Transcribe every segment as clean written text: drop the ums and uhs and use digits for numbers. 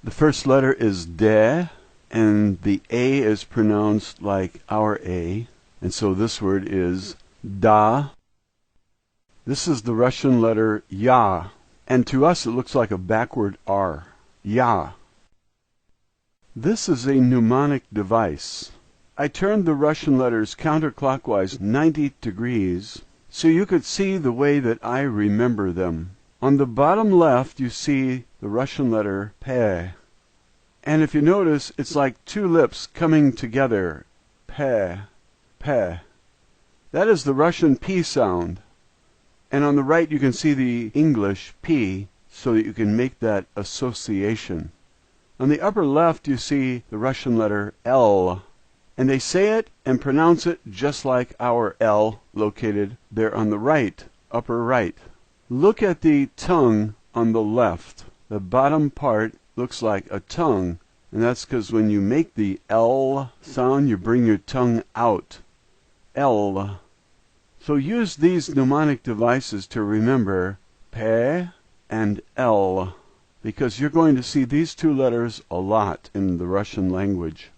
The first letter is de, and the A is pronounced like our A, and so this word is da. This is the Russian letter ya, and to us it looks like a backward R. Ya. This is a mnemonic device. I turned the Russian letters counterclockwise 90 degrees so you could see the way that I remember them. On the bottom left you see the Russian letter P. And if you notice, it's like two lips coming together. P, P. That is the Russian P sound. And on the right you can see the English P so that you can make that association. On the upper left you see the Russian letter L. And they say it and pronounce it just like our L located there on the right, upper right. Look at the tongue on the left. The bottom part looks like a tongue, and that's because when you make the L sound, you bring your tongue out. L. So use these mnemonic devices to remember P and L, because you're going to see these two letters a lot in the Russian language.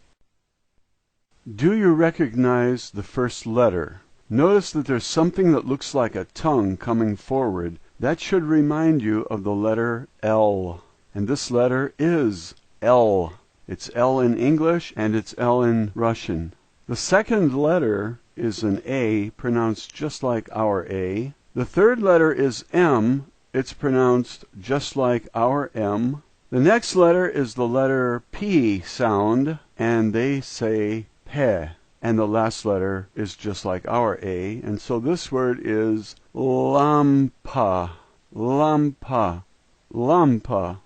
Do you recognize the first letter? Notice that there's something that looks like a tongue coming forward. That should remind you of the letter L. And this letter is L. It's L in English and it's L in Russian. The second letter is an A, pronounced just like our A. The third letter is M. It's pronounced just like our M. The next letter is the letter P sound, and they say P. And the last letter is just like our A, and so this word is lampa, lampa, lampa.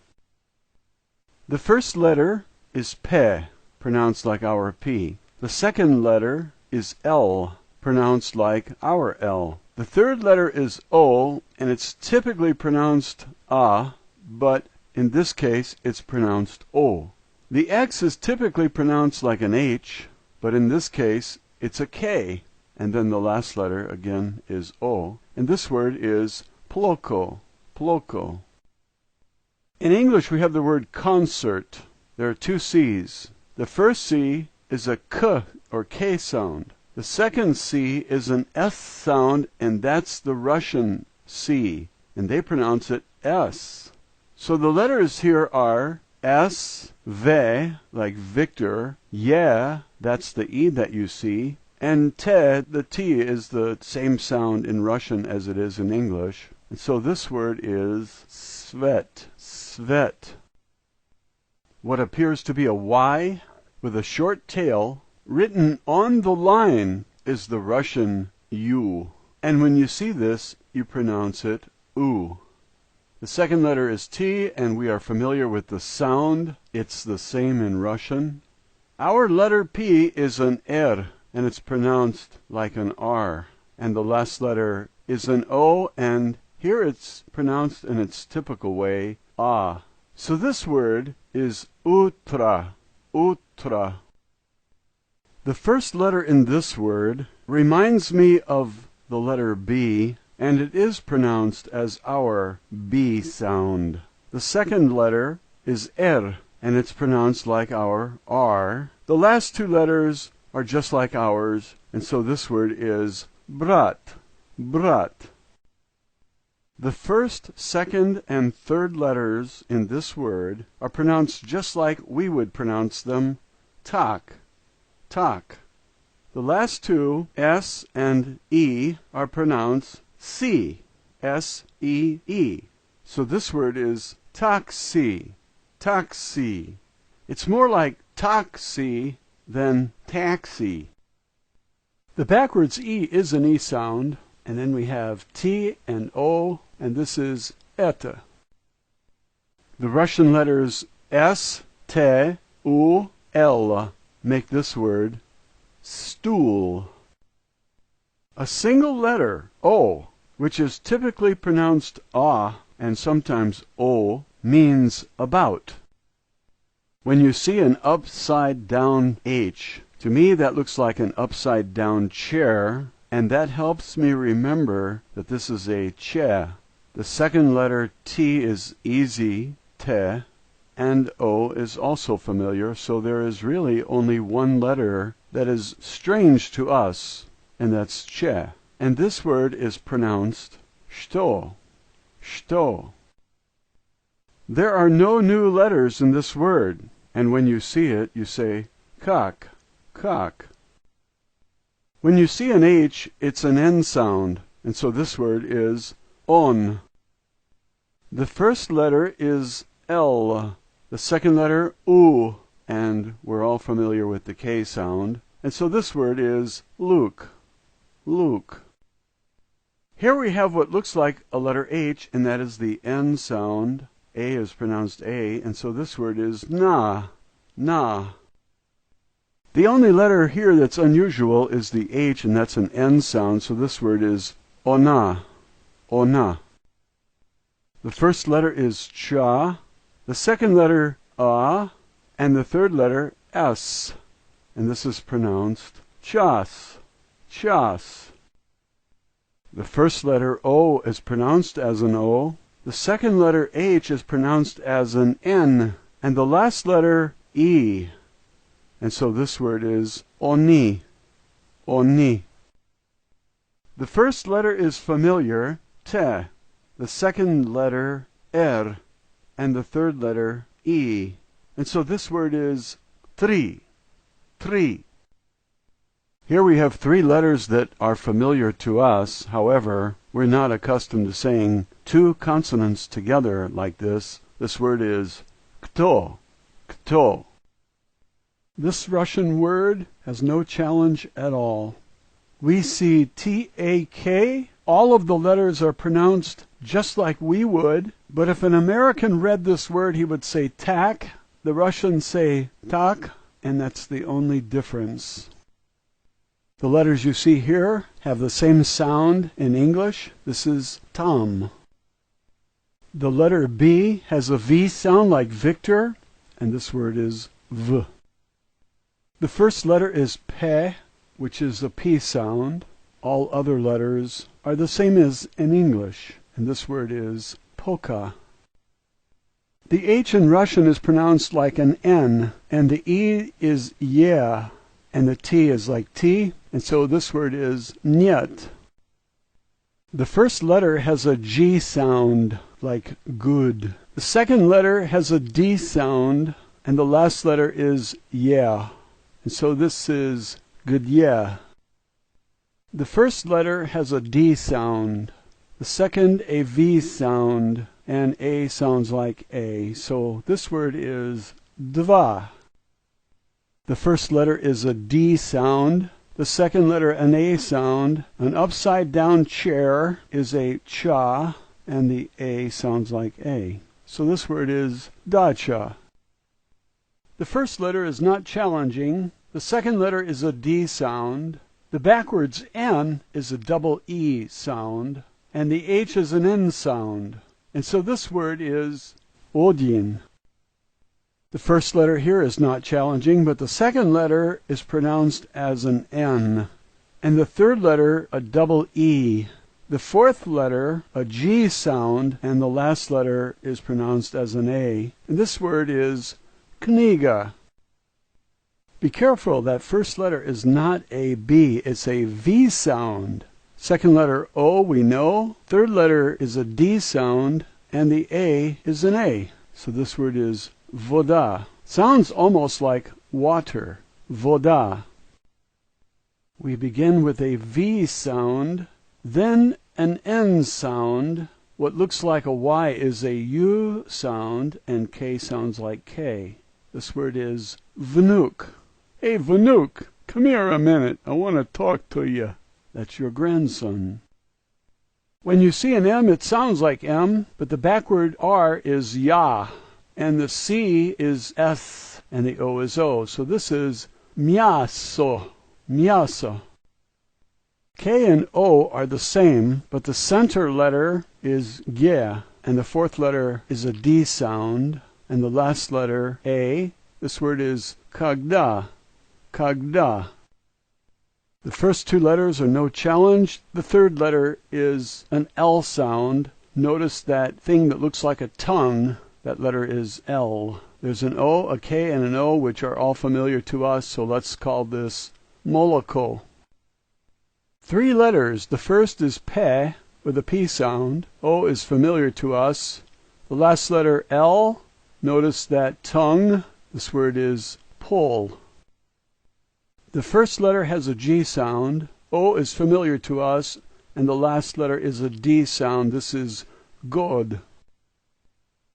The first letter is P, pronounced like our P. The second letter is L, pronounced like our L. The third letter is O, and it's typically pronounced A, but in this case it's pronounced O. The X is typically pronounced like an H, but in this case it's a K, and then the last letter again is O, and this word is ploko, ploko. In English we have the word concert. There are two C's. The first C is a K or K sound. The second C is an S sound, and that's the Russian C, and they pronounce it S. So the letters here are S, V, like Victor, Ye, that's the E that you see, and T, the T is the same sound in Russian as it is in English. And so this word is Svet, Svet. What appears to be a Y with a short tail written on the line is the Russian U. And when you see this, you pronounce it U. The second letter is T, and we are familiar with the sound. It's the same in Russian. Our letter P is an R, and it's pronounced like an R. And the last letter is an O, and here it's pronounced in its typical way, A. So this word is utra, utra. The first letter in this word reminds me of the letter B, and it is pronounced as our B sound. The second letter is R, and it's pronounced like our R. The last two letters are just like ours, and so this word is brat, brat. The first, second, and third letters in this word are pronounced just like we would pronounce them, tak, tak. The last two, S and E, are pronounced C, S-E-E. So this word is taxi, taxi. It's more like taxi than taxi. The backwards E is an E sound, and then we have T and O, and this is eta. The Russian letters S, T, U, L make this word stool. A single letter, O, which is typically pronounced A and sometimes O, means about. When you see an upside down H, to me that looks like an upside down chair, and that helps me remember that this is a che. The second letter T is easy, te, and O is also familiar, so there is really only one letter that is strange to us, and that's che. And this word is pronounced shto, shto. There are no new letters in this word, and when you see it, you say kak, kak. When you see an H, it's an N sound, and so this word is on. The first letter is L, the second letter U, and we're all familiar with the K sound, and so this word is Luke, Luke. Here we have what looks like a letter H, and that is the N sound. A is pronounced A, and so this word is na, na. The only letter here that's unusual is the H, and that's an N sound, so this word is ona, ona. The first letter is cha, the second letter a, and the third letter s, and this is pronounced chas, chas. The first letter O is pronounced as an O, the second letter H is pronounced as an N, and the last letter E. And so this word is oni, oni. The first letter is familiar, te, the second letter and the third letter E. And so this word is tri, tri. Here we have three letters that are familiar to us. However, we're not accustomed to saying two consonants together like this. This word is kto, kto. This Russian word has no challenge at all. We see T-A-K. All of the letters are pronounced just like we would, but if an American read this word, he would say tak. The Russians say tak, and that's the only difference. The letters you see here have the same sound in English. This is tam. The letter B has a V sound like Victor, and this word is v. The first letter is pe, which is a P sound. All other letters are the same as in English, and this word is polka. The H in Russian is pronounced like an N, and the E is yeah, and the T is like T, and so this word is niet. The first letter has a G sound, like good. The second letter has a D sound, and the last letter is yeah, and so this is good yeah. The first letter has a D sound, the second a V sound, and A sounds like A, so this word is dva. The first letter is a D sound, the second letter an A sound, an upside down chair is a cha, and the A sounds like A. So this word is dacha. The first letter is not challenging, the second letter is a D sound, the backwards N is a double E sound, and the H is an N sound, and so this word is odin. The first letter here is not challenging, but the second letter is pronounced as an N, and the third letter a double E. The fourth letter a G sound, and the last letter is pronounced as an A, and this word is kniga. Be careful, that first letter is not a B, it's a V sound. Second letter O we know, third letter is a D sound, and the A is an A. So this word is voda. Sounds almost like water, voda. We begin with a V sound, then an N sound. What looks like a Y is a U sound, and K sounds like K. This word is vnuk. Hey, Vnuk, come here a minute. I want to talk to you. That's your grandson. When you see an M, it sounds like M, but the backward R is ya, and the C is S, and the O is O. So this is miaso, miaso. K and O are the same, but the center letter is ge, and the fourth letter is a D sound, and the last letter A. This word is kagda, kagda. The first two letters are no challenge. The third letter is an L sound. Notice that thing that looks like a tongue. That letter is L. There's an O, a K, and an O, which are all familiar to us, so let's call this moloko. 3 letters. The first is pe, with a P sound. O is familiar to us. The last letter L, notice that tongue. This word is pull. The first letter has a G sound. O is familiar to us, and the last letter is a D sound. This is god.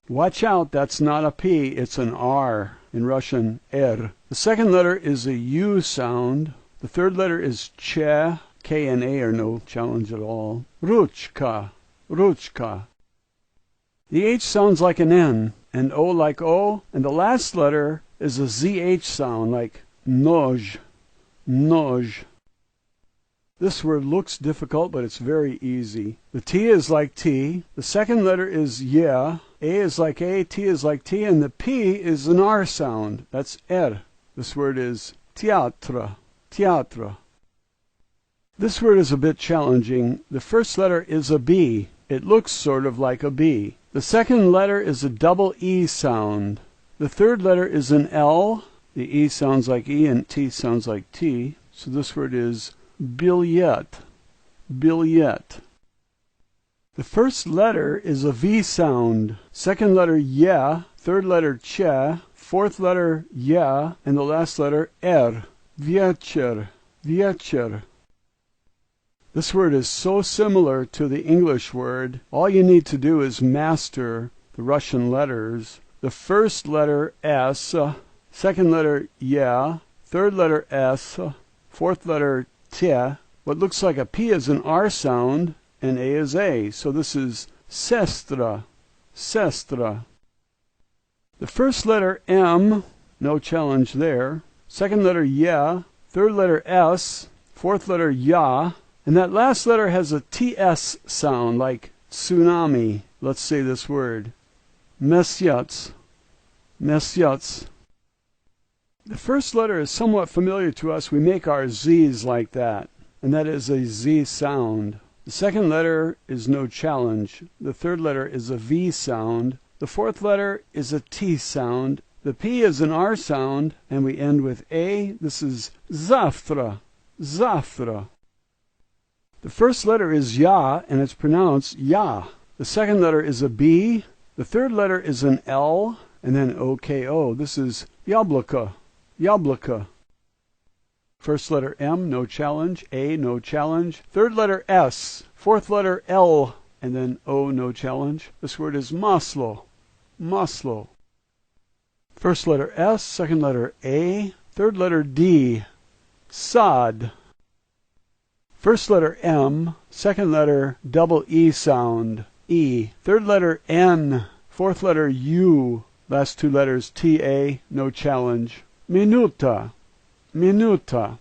Watch out, that's not a P, it's an R. In Russian, er. The second letter is a U sound. The third letter is che. K and A are no challenge at all. Ruchka, ruchka. The H sounds like an N, and O like O, and the last letter is a ZH sound like noj, noj. This word looks difficult, but it's very easy. The T is like T, the second letter is yeah, A is like A, T is like T, and the P is an R sound. That's er. This word is teatra, teatra. This word is a bit challenging. The first letter is a B. It looks sort of like a B. The second letter is a double E sound. The third letter is an L. The E sounds like E and T sounds like T. So this word is billet, billet. The first letter is a V sound. Second letter yeah, third letter che, fourth letter yeah, and the last letter er. Viecher, viecher. This word is so similar to the English word. All you need to do is master the Russian letters. The first letter S, second letter yeah, third letter S, fourth letter T. What looks like a P is an R sound, and A is A. So this is sestra, sestra. The first letter M, no challenge there. Second letter yeah, third letter S, fourth letter ya, and that last letter has a TS sound like tsunami. Let's say this word. Mesyats, mesyats. The first letter is somewhat familiar to us. We make our Z's like that, and that is a Z sound. The second letter is no challenge. The third letter is a V sound. The fourth letter is a T sound. The P is an R sound, and we end with A. This is zavtra, zavtra. The first letter is ya, and it's pronounced ya. The second letter is a B. The third letter is an L, and then OKO. This is yabloko, yabloko. First letter M, no challenge. A, no challenge. Third letter S. Fourth letter L, and then O, no challenge. This word is maslo, maslo. First letter S, second letter A, third letter D. Sad. First letter M, second letter double E sound, E. Third letter N, fourth letter U, last two letters T-A, no challenge. Minuta, minuta.